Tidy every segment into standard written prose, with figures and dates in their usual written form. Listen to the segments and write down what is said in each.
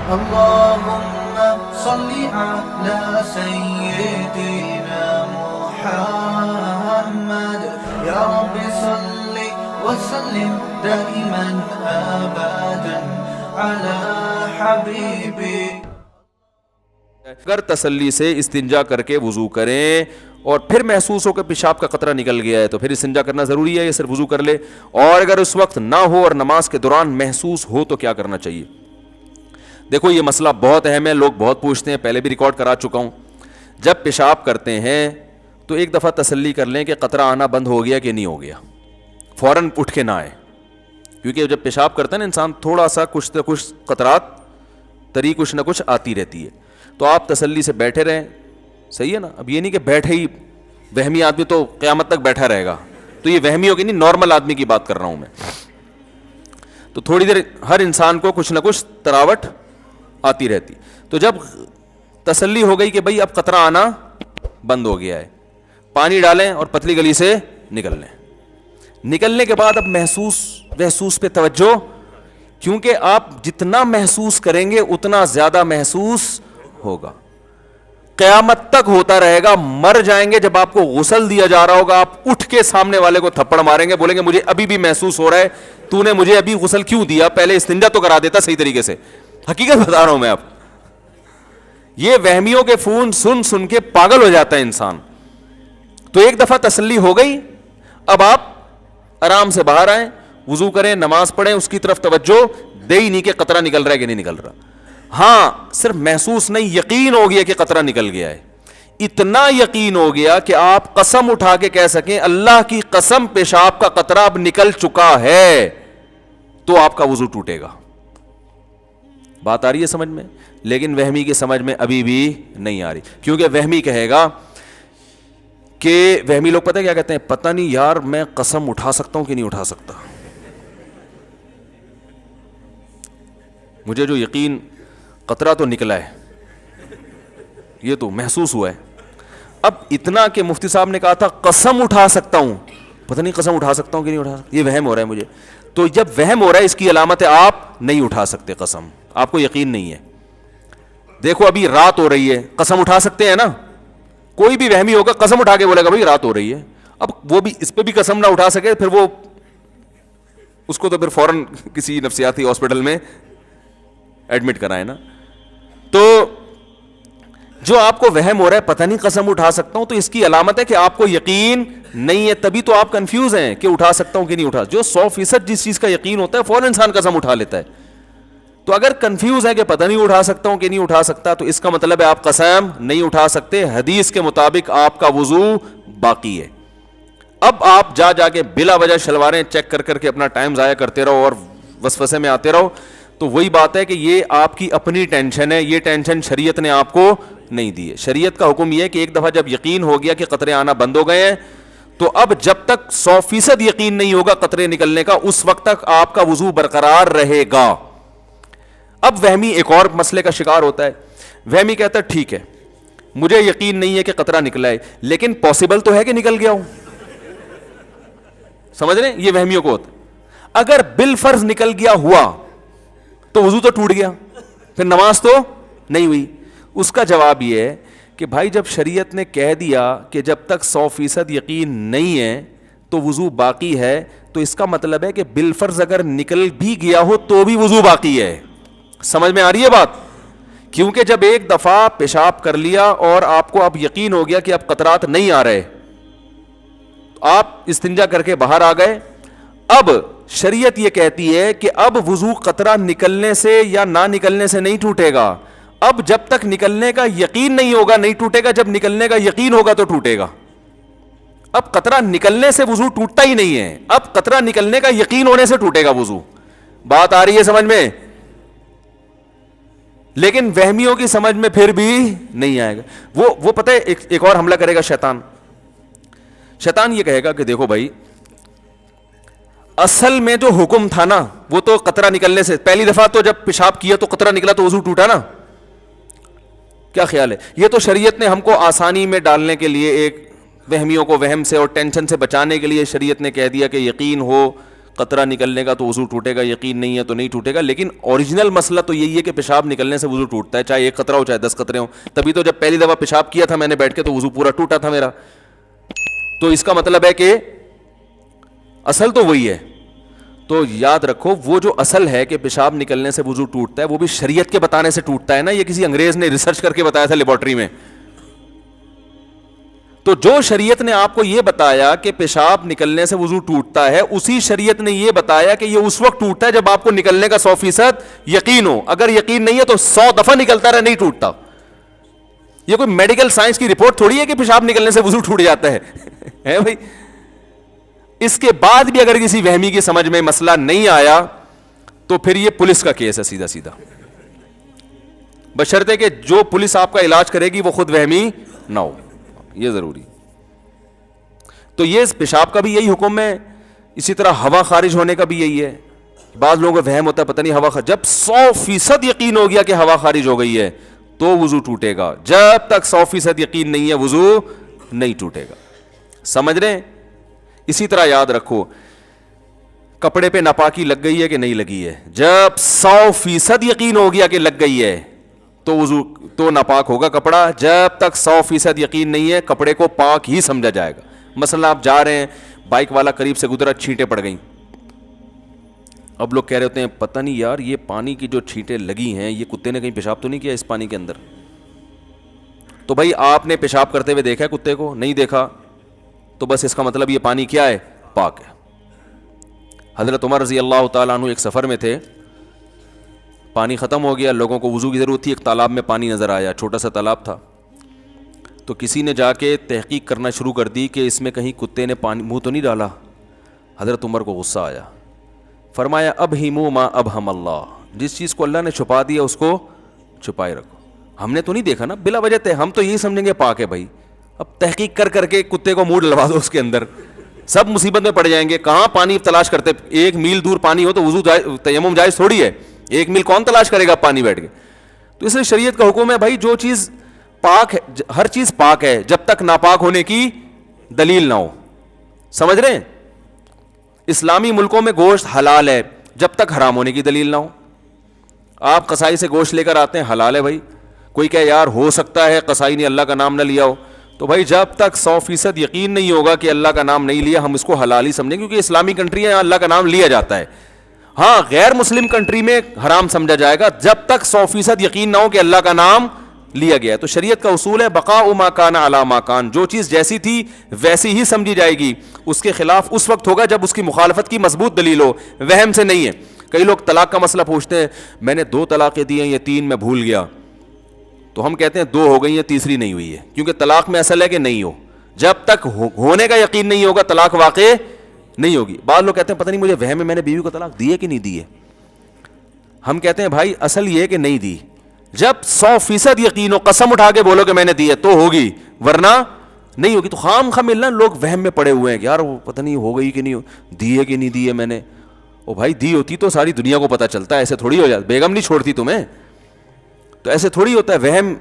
اللهم صل على سيدنا محمد يا رب صل وسلم دائما ابدا على حبيبي. اگر تسلی سے استنجا کر کے وضو کریں اور پھر محسوس ہو کہ پیشاب کا قطرہ نکل گیا ہے تو پھر استنجا کرنا ضروری ہے یا صرف وضو کر لے؟ اور اگر اس وقت نہ ہو اور نماز کے دوران محسوس ہو تو کیا کرنا چاہیے؟ دیکھو یہ مسئلہ بہت اہم ہے، لوگ بہت پوچھتے ہیں، پہلے بھی ریکارڈ کرا چکا ہوں. جب پیشاب کرتے ہیں تو ایک دفعہ تسلی کر لیں کہ قطرہ آنا بند ہو گیا کہ نہیں ہو گیا، فوراً اٹھ کے نہ آئے، کیونکہ جب پیشاب کرتا ہے نا انسان تھوڑا سا کچھ نہ کچھ قطرات تری کچھ نہ کچھ آتی رہتی ہے، تو آپ تسلی سے بیٹھے رہیں. صحیح ہے نا؟ اب یہ نہیں کہ بیٹھے ہی، وہمی آدمی تو قیامت تک بیٹھا رہے گا، تو یہ وہمی ہوگی نہیں، نارمل آدمی کی بات کر رہا ہوں میں. تو تھوڑی دیر ہر انسان کو کچھ نہ کچھ تراوٹ آتی رہتی. تو جب تسلی ہو گئی کہ بھئی اب قطرہ آنا بند ہو گیا ہے، پانی ڈالیں اور پتلی گلی سے نکل لیں. نکلنے کے بعد اب محسوس پہ توجہ، کیونکہ آپ جتنا محسوس کریں گے اتنا زیادہ محسوس ہوگا، قیامت تک ہوتا رہے گا. مر جائیں گے جب آپ کو غسل دیا جا رہا ہوگا، آپ اٹھ کے سامنے والے کو تھپڑ ماریں گے، بولیں گے مجھے ابھی بھی محسوس ہو رہا ہے، تو نے مجھے ابھی غسل کیوں دیا، پہلے استنجا تو کرا دیتا صحیح طریقے سے. حقیقت بتا رہا ہوں میں آپ. یہ وہمیوں کے فون سن سن کے پاگل ہو جاتا ہے انسان. تو ایک دفعہ تسلی ہو گئی، اب آپ آرام سے باہر آئیں، وضو کریں، نماز پڑھیں، اس کی طرف توجہ دے ہی نہیں کہ قطرہ نکل رہا ہے کہ نہیں نکل رہا. ہاں صرف محسوس نہیں، یقین ہو گیا کہ قطرہ نکل گیا ہے. اتنا یقین ہو گیا کہ آپ قسم اٹھا کے کہہ سکیں اللہ کی قسم پیشاب کا قطرہ اب نکل چکا ہے، تو آپ کا وضو ٹوٹے گا. بات آ رہی ہے سمجھ میں؟ لیکن وہمی کی سمجھ میں ابھی بھی نہیں آ رہی، کیونکہ وہمی کہے گا کہ وہمی لوگ پتہ کیا کہتے ہیں، پتہ نہیں یار میں قسم اٹھا سکتا ہوں کہ نہیں اٹھا سکتا، مجھے جو یقین قطرہ تو نکلا ہے، یہ تو محسوس ہوا ہے. اب اتنا کہ مفتی صاحب نے کہا تھا قسم اٹھا سکتا ہوں، پتہ نہیں قسم اٹھا سکتا ہوں کہ نہیں اٹھا سکتا، یہ وہم ہو رہا ہے مجھے. تو جب وہم ہو رہا ہے اس کی علامت ہے آپ نہیں اٹھا سکتے قسم، آپ کو یقین نہیں ہے. دیکھو ابھی رات ہو رہی ہے، قسم اٹھا سکتے ہیں نا؟ کوئی بھی وہمی ہوگا قسم اٹھا کے بولے گا بھائی رات ہو رہی ہے. اب وہ بھی اس پہ بھی قسم نہ اٹھا سکے، پھر وہ اس کو تو پھر فوراً کسی نفسیاتی ہاسپٹل میں ایڈمٹ کرائے نا. تو جو آپ کو وہم ہو رہا ہے پتہ نہیں قسم اٹھا سکتا ہوں، تو اس کی علامت ہے کہ آپ کو یقین نہیں ہے، تبھی تو آپ کنفیوز ہیں کہ اٹھا سکتا ہوں کہ نہیں اٹھا. جو 100% جس چیز کا یقین ہوتا ہے فوراً انسان قسم اٹھا لیتا ہے. تو اگر کنفیوز ہے کہ پتہ نہیں اٹھا سکتا ہوں کہ نہیں اٹھا سکتا، تو اس کا مطلب ہے آپ قسم نہیں اٹھا سکتے، حدیث کے مطابق آپ کا وضو باقی ہے. اب آپ جا کے بلا وجہ شلواریں چیک کر کے اپنا ٹائم ضائع کرتے رہو اور وسوسے میں آتے رہو، تو وہی بات ہے کہ یہ آپ کی اپنی ٹینشن ہے، یہ ٹینشن شریعت نے آپ کو نہیں دی ہے. شریعت کا حکم یہ ہے کہ ایک دفعہ جب یقین ہو گیا کہ قطرے آنا بند ہو گئے ہیں، تو اب جب تک 100% یقین نہیں ہوگا قطرے نکلنے کا، اس وقت تک آپ کا وضو برقرار رہے گا. اب وہمی ایک اور مسئلے کا شکار ہوتا ہے. وہمی کہتا ہے ٹھیک ہے مجھے یقین نہیں ہے کہ قطرہ نکلا ہے، لیکن پاسبل تو ہے کہ نکل گیا ہوں. سمجھ رہے ہیں؟ یہ وہمیوں کو ہوتا ہے. اگر بالفرض نکل گیا ہوا تو وضو تو ٹوٹ گیا، پھر نماز تو نہیں ہوئی. اس کا جواب یہ ہے کہ بھائی جب شریعت نے کہہ دیا کہ جب تک 100% یقین نہیں ہے تو وضو باقی ہے، تو اس کا مطلب ہے کہ بالفرض اگر نکل بھی گیا ہو تو بھی وضو باقی ہے. سمجھ میں آ رہی ہے بات؟ کیونکہ جب ایک دفعہ پیشاب کر لیا اور آپ کو اب یقین ہو گیا کہ اب قطرات نہیں آ رہے، آپ استنجا کر کے باہر آ گئے، اب شریعت یہ کہتی ہے کہ اب وضو قطرہ نکلنے سے یا نہ نکلنے سے نہیں ٹوٹے گا. اب جب تک نکلنے کا یقین نہیں ہوگا نہیں ٹوٹے گا، جب نکلنے کا یقین ہوگا تو ٹوٹے گا. اب قطرہ نکلنے سے وضو ٹوٹتا ہی نہیں ہے، اب قطرہ نکلنے کا یقین ہونے سے ٹوٹے گا وضو. بات آ رہی ہے سمجھ میں؟ لیکن وہمیوں کی سمجھ میں پھر بھی نہیں آئے گا. وہ پتہ ہے ایک اور حملہ کرے گا شیطان. شیطان یہ کہے گا کہ دیکھو بھائی اصل میں جو حکم تھا نا وہ تو قطرہ نکلنے سے، پہلی دفعہ تو جب پیشاب کیا تو قطرہ نکلا تو وضو ٹوٹا نا. کیا خیال ہے؟ یہ تو شریعت نے ہم کو آسانی میں ڈالنے کے لیے، ایک وہمیوں کو وہم سے اور ٹینشن سے بچانے کے لیے شریعت نے کہہ دیا کہ یقین ہو قطرہ نکلنے کا تو وضو ٹوٹے گا, یقین نہیں ہے تو نہیں ٹوٹے گا. لیکن اوریجنل مسئلہ تو یہی ہے کہ پیشاب نکلنے سے وضو ٹوٹتا ہے, چاہے ایک قطرہ ہو چاہے 10 قطرے ہوں. تبھی تو جب پہلی دفعہ پیشاب کیا تھا میں نے بیٹھ کے تو وضو پورا ٹوٹا تھا میرا. تو اس کا مطلب ہے کہ اصل تو وہی ہے. تو یاد رکھو وہ جو اصل ہے کہ پیشاب نکلنے سے وضو ٹوٹتا ہے, وہ بھی شریعت کے بتانے سے ٹوٹتا ہے نا, یہ کسی انگریز نے ریسرچ کر کے بتایا تھا لیبارٹری میں. تو جو شریعت نے آپ کو یہ بتایا کہ پیشاب نکلنے سے وضو ٹوٹتا ہے, اسی شریعت نے یہ بتایا کہ یہ اس وقت ٹوٹتا ہے جب آپ کو نکلنے کا 100% یقین ہو. اگر یقین نہیں ہے تو 100 دفعہ نکلتا رہے, نہیں ٹوٹتا. یہ کوئی میڈیکل سائنس کی رپورٹ تھوڑی ہے کہ پیشاب نکلنے سے وضو ٹوٹ جاتا ہے بھائی. اس کے بعد بھی اگر کسی وہمی کی سمجھ میں مسئلہ نہیں آیا تو پھر یہ پولیس کا کیس ہے سیدھا سیدھا, بشرطے کہ جو پولیس آپ کا علاج کرے گی وہ خود وہمی نہ ہو, یہ ضروری. تو یہ پیشاب کا بھی یہی حکم ہے, اسی طرح ہوا خارج ہونے کا بھی یہی ہے. بعض لوگوں کو وہم ہوتا ہے پتہ نہیں ہوا جب 100% یقین ہو گیا کہ ہوا خارج ہو گئی ہے تو وضو ٹوٹے گا, جب تک 100% یقین نہیں ہے وضو نہیں ٹوٹے گا. سمجھ رہے ہیں؟ اسی طرح یاد رکھو کپڑے پہ ناپاکی لگ گئی ہے کہ نہیں لگی ہے, جب 100% یقین ہو گیا کہ لگ گئی ہے تو وضو تو ناپاک ہوگا کپڑا. جب تک 100% یقین نہیں ہے کپڑے کو پاک ہی سمجھا جائے گا. مثلا آپ جا رہے ہیں, بائک والا قریب سے گزرا, چھینٹیں پڑ گئیں. اب لوگ کہہ رہے ہوتے ہیں پتہ نہیں یار یہ پانی کی جو چھینٹیں لگی ہیں یہ کتے نے کہیں پیشاب تو نہیں کیا اس پانی کے اندر. تو بھائی آپ نے پیشاب کرتے ہوئے دیکھا ہے کتے کو؟ نہیں دیکھا, تو بس اس کا مطلب یہ پانی کیا ہے؟ پاک ہے. حضرت عمر رضی اللہ تعالیٰ عنہ ایک سفر میں تھے, پانی ختم ہو گیا, لوگوں کو وضو کی ضرورت تھی, ایک تالاب میں پانی نظر آیا, چھوٹا سا تالاب تھا. تو کسی نے جا کے تحقیق کرنا شروع کر دی کہ اس میں کہیں کتے نے پانی منہ تو نہیں ڈالا. حضرت عمر کو غصہ آیا, فرمایا اب ہی منہ ما اب ہم اللہ, جس چیز کو اللہ نے چھپا دیا اس کو چھپائے رکھو. ہم نے تو نہیں دیکھا نا بلا وجہ, ہم تو یہی سمجھیں گے پاک ہے بھائی. اب تحقیق کر کر کے کتے کو منہ ڈلوا دو اس کے اندر, سب مصیبت میں پڑ جائیں گے. کہاں پانی تلاش کرتے, 1 میل دور پانی ہو تو وضو تیمم جائز تھوڑی ہے, 1 میل کون تلاش کرے گا پانی بیٹھ کے. تو اس لیے شریعت کا حکم ہے بھائی جو چیز پاک ہے, ہر چیز پاک ہے جب تک ناپاک ہونے کی دلیل نہ ہو. سمجھ رہے ہیں؟ اسلامی ملکوں میں گوشت حلال ہے جب تک حرام ہونے کی دلیل نہ ہو. آپ قصائی سے گوشت لے کر آتے ہیں, حلال ہے بھائی. کوئی کہے یار ہو سکتا ہے قصائی نے اللہ کا نام نہ لیا ہو, تو بھائی جب تک 100% یقین نہیں ہوگا کہ اللہ کا نام نہیں لیا ہم اس کو حلال ہی سمجھیں, کیونکہ اسلامی کنٹری ہے یہاں اللہ کا نام لیا جاتا ہے. ہاں غیر مسلم کنٹری میں حرام سمجھا جائے گا جب تک 100% یقین نہ ہو کہ اللہ کا نام لیا گیا. تو شریعت کا اصول ہے بقاء ما کان علی ما کان, جو چیز جیسی تھی ویسی ہی سمجھی جائے گی. اس کے خلاف اس وقت ہوگا جب اس کی مخالفت کی مضبوط دلیل ہو, وہم سے نہیں ہے. کئی لوگ طلاق کا مسئلہ پوچھتے ہیں, میں نے 2 طلاقیں دی ہیں, یہ 3 میں بھول گیا. تو ہم کہتے ہیں 2 ہو گئی ہیں, تیسری نہیں ہوئی ہے, کیونکہ طلاق میں اصل ہے کہ نہیں ہو. جب تک ہونے کا یقین نہیں ہوگا طلاق واقع نہیں ہوگی. بعض لوگ کہتے ہیں پتہ نہیں مجھے وہم ہے میں نے بیوی کو طلاق دی ہے کہ نہیں دی ہے. ہم کہتے ہیں بھائی اصل یہ ہے کہ نہیں دی. جب 100% یقین ہو, قسم اٹھا کے بولو کہ میں نے دی ہے تو ہوگی, ورنہ نہیں ہوگی. تو خام خواہ ملنا لوگ وہم میں پڑے ہوئے ہیں کہ یار وہ پتہ نہیں ہو گئی کہ نہیں, دی ہے کہ نہیں دی ہے میں نے. او بھائی دی ہوتی تو ساری دنیا کو پتہ چلتا ہے, ایسے تھوڑی ہو جاتا, بیگم نہیں چھوڑتی تمہیں, تو ایسے تھوڑی ہوتا ہے وہم.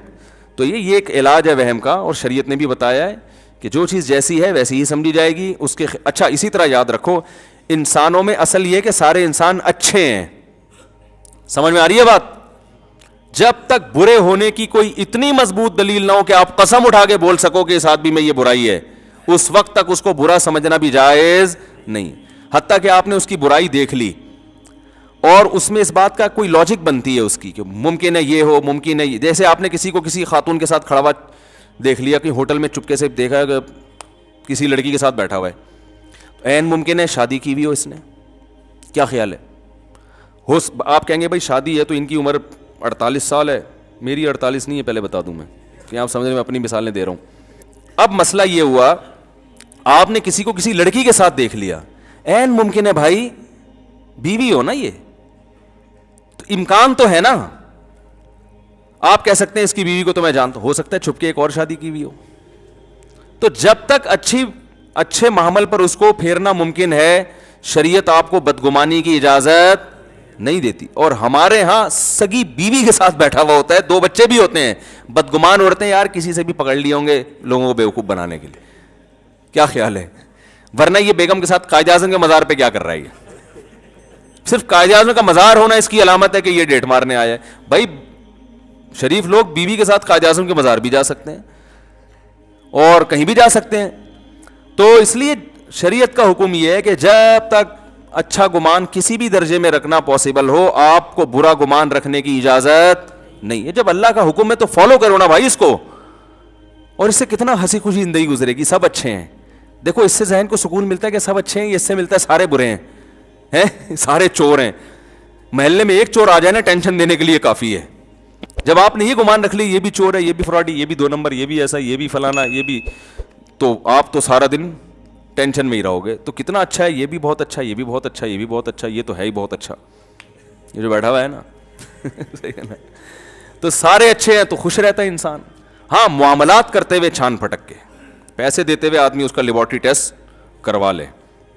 تو یہ ایک علاج ہے وہم کا, اور شریعت نے بھی بتایا ہے کہ جو چیز جیسی ہے ویسی ہی سمجھی جائے گی. اس کے اچھا اسی طرح یاد رکھو انسانوں میں اصل یہ کہ سارے انسان اچھے ہیں. سمجھ میں آ رہی ہے بات؟ جب تک برے ہونے کی کوئی اتنی مضبوط دلیل نہ ہو کہ آپ قسم اٹھا کے بول سکو کہ اس آدمی میں یہ برائی ہے, اس وقت تک اس کو برا سمجھنا بھی جائز نہیں. حتیٰ کہ آپ نے اس کی برائی دیکھ لی اور اس میں اس بات کا کوئی لاجک بنتی ہے اس کی کہ ممکن ہے یہ ہو, ممکن ہے. جیسے آپ نے کسی کو کسی خاتون کے ساتھ کھڑا ہوا دیکھ لیا, کہ ہوٹل میں چپکے سے دیکھا کہ کسی لڑکی کے ساتھ بیٹھا ہوا ہے, عین ممکن ہے شادی کی ہوئی ہو اس نے. کیا خیال ہے؟ آپ کہیں گے بھائی شادی ہے تو ان کی عمر 48 سال ہے, میری 48 نہیں ہے, پہلے بتا دوں میں کہ آپ سمجھ میں اپنی مثالیں دے رہا ہوں. اب مسئلہ یہ ہوا آپ نے کسی کو کسی لڑکی کے ساتھ دیکھ لیا, عین ممکن ہے بھائی بیوی ہو نا, یہ تو امکان تو ہے نا. آپ کہہ سکتے ہیں اس کی بیوی کو تو میں جانتا ہوں, ہو سکتا ہے چھپ کے ایک اور شادی کی ہوئی ہو. تو جب تک اچھے معامل پر اس کو پھیرنا ممکن ہے, شریعت آپ کو بدگمانی کی اجازت نہیں دیتی. اور ہمارے ہاں سگی بیوی کے ساتھ بیٹھا ہوا ہوتا ہے, 2 بچے بھی ہوتے ہیں, بدگمان عورتیں یار کسی سے بھی پکڑ لیے ہوں گے لوگوں کو بیوقوف بنانے کے لیے. کیا خیال ہے؟ ورنہ یہ بیگم کے ساتھ قائد اعظم کے مزار پہ کیا کر رہا ہے, صرف قائد اعظم کا مزار ہونا اس کی علامت ہے کہ یہ ڈیٹ مارنے آیا ہے. بھائی شریف لوگ بیوی کے ساتھ قائد اعظم کے مزار بھی جا سکتے ہیں اور کہیں بھی جا سکتے ہیں. تو اس لیے شریعت کا حکم یہ ہے کہ جب تک اچھا گمان کسی بھی درجے میں رکھنا پاسبل ہو, آپ کو برا گمان رکھنے کی اجازت نہیں ہے. جب اللہ کا حکم ہے تو فالو کرو نا بھائی اس کو, اور اس سے کتنا ہنسی خوشی زندگی گزرے گی. سب اچھے ہیں, دیکھو اس سے ذہن کو سکون ملتا ہے کہ سب اچھے ہیں, اس سے ملتا ہے سارے برے ہیں, سارے چور ہیں. محلے میں ایک چور آ جائے نا ٹینشن دینے کے لیے کافی ہے. جب آپ نے یہ گمان رکھ لی یہ بھی چور ہے, یہ بھی فراڈی, یہ بھی 2 نمبر, یہ بھی ایسا, یہ بھی فلانا, یہ بھی, تو آپ تو سارا دن ٹینشن میں ہی رہو گے. تو کتنا اچھا ہے, یہ بھی بہت اچھا, یہ بھی بہت اچھا, یہ بھی بہت اچھا, یہ تو ہے ہی بہت اچھا, یہ جو بیٹھا ہوا ہے نا صحیح ہے نا, تو سارے اچھے ہیں تو خوش رہتا ہے انسان. ہاں معاملات کرتے ہوئے چھان پھٹک کے, پیسے دیتے ہوئے آدمی اس کا لیبارٹری ٹیسٹ کروا لے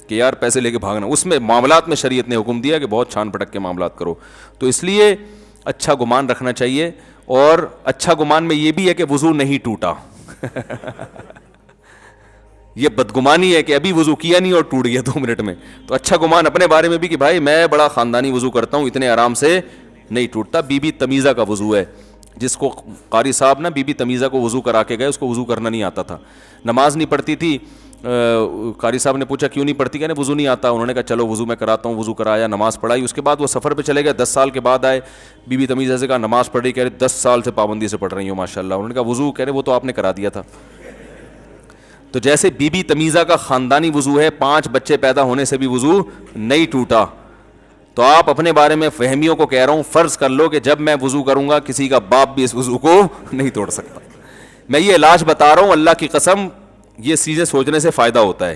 کہ یار پیسے لے کے بھاگنا, اس میں معاملات میں شریعت نے حکم دیا کہ بہت چھان پھٹک کے معاملات کرو. تو اس لیے اچھا گمان رکھنا چاہیے. اور اچھا گمان میں یہ بھی ہے کہ وضو نہیں ٹوٹا یہ بدگمانی ہے کہ ابھی وضو کیا نہیں اور ٹوٹ گیا 2 منٹ میں. تو اچھا گمان اپنے بارے میں بھی کہ بھائی میں بڑا خاندانی وضو کرتا ہوں, اتنے آرام سے نہیں ٹوٹتا. بی بی تمیزہ کا وضو ہے, جس کو قاری صاحب نا بی بی تمیزہ کو وضو کرا کے گئے, اس کو وضو کرنا نہیں آتا تھا, نماز نہیں پڑھتی تھی. قاری صاحب نے پوچھا کیوں نہیں پڑھتی, کہنے وضو نہیں آتا. انہوں نے کہا چلو وضو میں کراتا ہوں, وضو کرایا, نماز پڑھائی. اس کے بعد وہ سفر پہ چلے گئے, 10 سال کے بعد آئے, بی بی تمیزہ سے کہا نماز پڑھ رہی, کہہ رہے 10 سال سے پابندی سے پڑھ رہی ہوں ماشاء اللہ. انہوں نے کہا وضو, کہہ رہے وہ تو آپ نے کرا دیا تھا. تو جیسے بی بی تمیزہ کا خاندانی وضو ہے, 5 بچے پیدا ہونے سے بھی وضو نہیں ٹوٹا. تو آپ اپنے بارے میں فہمیوں کو کہہ رہا ہوں, فرض کر لو کہ جب میں وضو کروں گا کسی کا باپ بھی اس وضو کو نہیں توڑ سکتا. میں یہ علاج بتا رہا ہوں, اللہ کی قسم یہ چیزیں سوچنے سے فائدہ ہوتا ہے.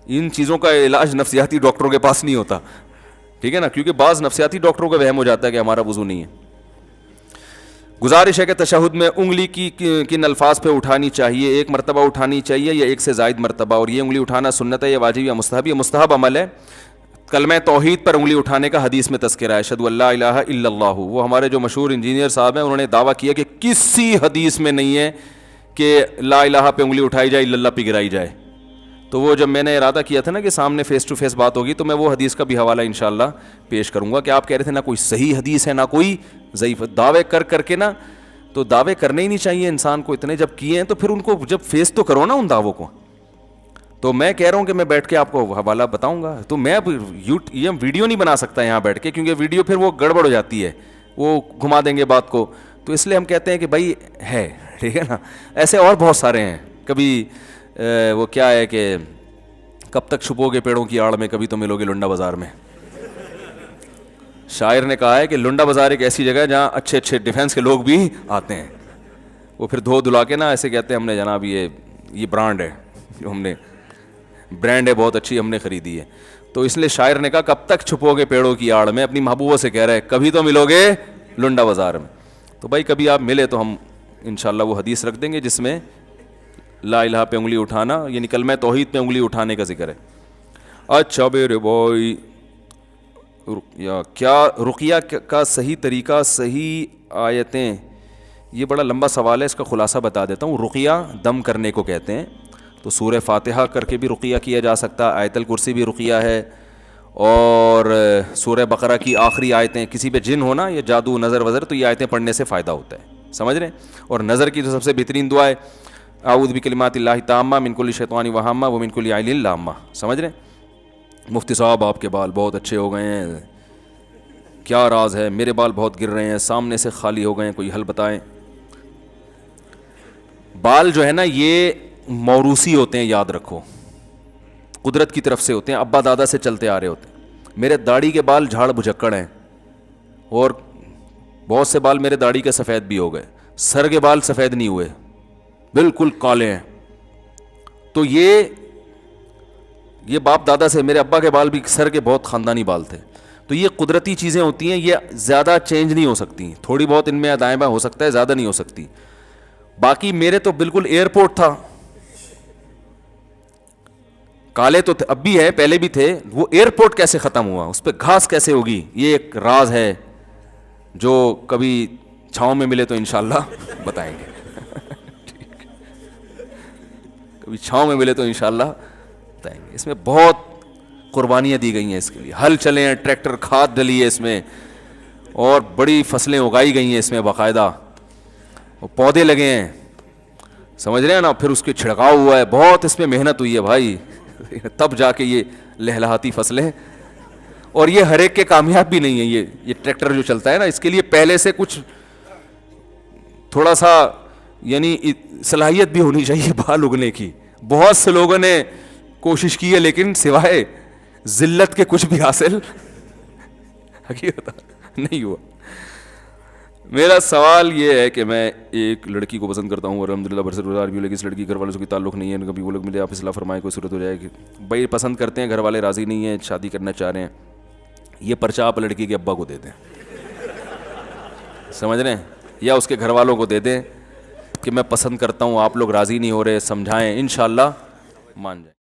ان چیزوں کا علاج نفسیاتی ڈاکٹروں کے پاس نہیں ہوتا, ٹھیک ہے نا, کیونکہ بعض نفسیاتی ڈاکٹروں کا وہم ہو جاتا ہے کہ ہمارا وضو نہیں ہے. گزارش ہے کہ تشہد میں انگلی کن الفاظ پہ اٹھانی چاہیے, 1 مرتبہ اٹھانی چاہیے یا 1 سے زائد مرتبہ, اور یہ انگلی اٹھانا سنت ہے یا واجب یا مستحب؟ یہ مستحب عمل ہے. کلمہ توحید پر انگلی اٹھانے کا حدیث میں تذکرہ ہے, اشہد ان لا الہ الا اللہ. وہ ہمارے جو مشہور انجینئر صاحب ہیں, انہوں نے دعویٰ کیا کہ کسی حدیث میں نہیں ہے کہ لا الہ پہ انگلی اٹھائی جائے, الا اللہ پہ گرائی جائے. تو وہ جب میں نے ارادہ کیا تھا نا کہ سامنے فیس ٹو فیس بات ہوگی, تو میں وہ حدیث کا بھی حوالہ انشاءاللہ پیش کروں گا کہ آپ کہہ رہے تھے نہ کوئی صحیح حدیث ہے نہ کوئی ضعیف. دعوے کر کے نا, تو دعوے کرنے ہی نہیں چاہیے انسان کو, اتنے جب کیے ہیں تو پھر ان کو جب فیس تو کرو نا ان دعووں کو. تو میں کہہ رہا ہوں کہ میں بیٹھ کے آپ کو حوالہ بتاؤں گا. تو میں یہ ویڈیو نہیں بنا سکتا یہاں بیٹھ کے, کیونکہ ویڈیو پھر وہ گڑبڑ ہو جاتی ہے, وہ گھما دیں گے بات کو. تو اس لیے ہم کہتے ہیں کہ بھائی ہے, ٹھیک ہے نا. ایسے اور بہت سارے ہیں. کبھی وہ کیا ہے کہ کب تک چھپو گے پیڑوں کی آڑ میں, کبھی تو ملو گے لنڈا بازار میں. شاعر نے کہا ہے کہ لنڈا بازار ایک ایسی جگہ ہے جہاں اچھے اچھے ڈیفینس کے لوگ بھی آتے ہیں. وہ پھر دھو دھلا کے نا ایسے کہتے ہیں ہم نے جناب یہ برانڈ ہے, جو ہم نے برانڈ ہے بہت اچھی, ہم نے خریدی ہے. تو اس لیے شاعر نے کہا کب تک چھپو گے پیڑوں کی آڑ میں, اپنی محبوبوں سے کہہ رہے ہیں کبھی تو ملو گے لنڈا بازار میں. تو بھائی کبھی آپ ملے تو ہم انشاءاللہ وہ حدیث رکھ دیں گے جس میں لا الہ پہ انگلی اٹھانا, یعنی کلمہ توحید پہ انگلی اٹھانے کا ذکر ہے. اچھا میرے بھائی, کیا رقیہ کا صحیح طریقہ, صحیح آیتیں, یہ بڑا لمبا سوال ہے, اس کا خلاصہ بتا دیتا ہوں. رقیہ دم کرنے کو کہتے ہیں. تو سورہ فاتحہ کر کے بھی رقیہ کیا جا سکتا, آیت الکرسی بھی رقیہ ہے, اور سورہ بقرہ کی آخری آیتیں, کسی پہ جن ہونا یا جادو نظر وظر, تو یہ آیتیں پڑھنے سے فائدہ ہوتا ہے, سمجھ رہے ہیں. اور نظر کی تو سب سے بہترین دعا ہے اعوذ بکلمات اللہ التامہ من کل شیطان وہامہ ومن کل عین لامہ, سمجھ رہے ہیں. مفتی صاحب آپ کے بال بہت اچھے ہو گئے ہیں, کیا راز ہے؟ میرے بال بہت گر رہے ہیں, سامنے سے خالی ہو گئے ہیں, کوئی حل بتائیں. بال جو ہے نا یہ موروثی ہوتے ہیں, یاد رکھو, قدرت کی طرف سے ہوتے ہیں, ابا دادا سے چلتے آ رہے ہوتے ہیں. میرے داڑھی کے بال جھاڑ بھجکڑ ہیں, اور بہت سے بال میرے داڑھی کے سفید بھی ہو گئے, سر کے بال سفید نہیں ہوئے, بالکل کالے ہیں. تو یہ باپ دادا سے, میرے ابا کے بال بھی سر کے بہت خاندانی بال تھے. تو یہ قدرتی چیزیں ہوتی ہیں, یہ زیادہ چینج نہیں ہو سکتی, تھوڑی بہت ان میں ادائیں ہو سکتا ہے, زیادہ نہیں ہو سکتی. باقی میرے تو بالکل ایئرپورٹ تھا, کالے تو اب بھی ہے, پہلے بھی تھے. وہ ایئرپورٹ کیسے ختم ہوا, اس پہ گھاس کیسے ہوگی, یہ ایک راز ہے جو کبھی چھاؤں میں ملے تو انشاءاللہ بتائیں گے. کبھی چھاؤں میں ملے تو انشاءاللہ بتائیں گے. اس میں بہت قربانیاں دی گئی ہیں اس کے لیے, ہل چلے ہیں, ٹریکٹر, کھاد ڈلی ہے اس میں, اور بڑی فصلیں اگائی گئی ہیں اس میں باقاعدہ, اور پودے لگے ہیں, سمجھ رہے ہیں نا, پھر اس کے چھڑکاؤ ہوا ہے, بہت اس میں محنت ہوئی ہے بھائی, تب جا کے یہ لہلہاتی فصلیں. اور یہ ہر ایک کے کامیاب بھی نہیں ہے. یہ ٹریکٹر جو چلتا ہے نا, اس کے لیے پہلے سے کچھ تھوڑا سا یعنی صلاحیت بھی ہونی چاہیے بال اگنے کی. بہت سے لوگوں نے کوشش کی ہے لیکن سوائے ذلت کے کچھ بھی حاصل حقیقت نہیں ہوا. میرا سوال یہ ہے کہ میں ایک لڑکی کو پسند کرتا ہوں اور الحمدللہ برسر گزار بھی ہوں, لیکن اس لڑکی گھر والوں سے کوئی تعلق نہیں ہے, کبھی وہ لوگ ملے, آپ اصلاح فرمائیں, کوئی صورت ہو جائے کہ بھائی پسند کرتے ہیں, گھر والے راضی نہیں ہیں, شادی کرنا چاہ رہے ہیں, یہ پرچہ آپ لڑکی کے ابا کو دے دیں, سمجھ رہے ہیں, یا اس کے گھر والوں کو دے دیں کہ میں پسند کرتا ہوں, آپ لوگ راضی نہیں ہو رہے, سمجھائیں, انشاءاللہ مان جائیں.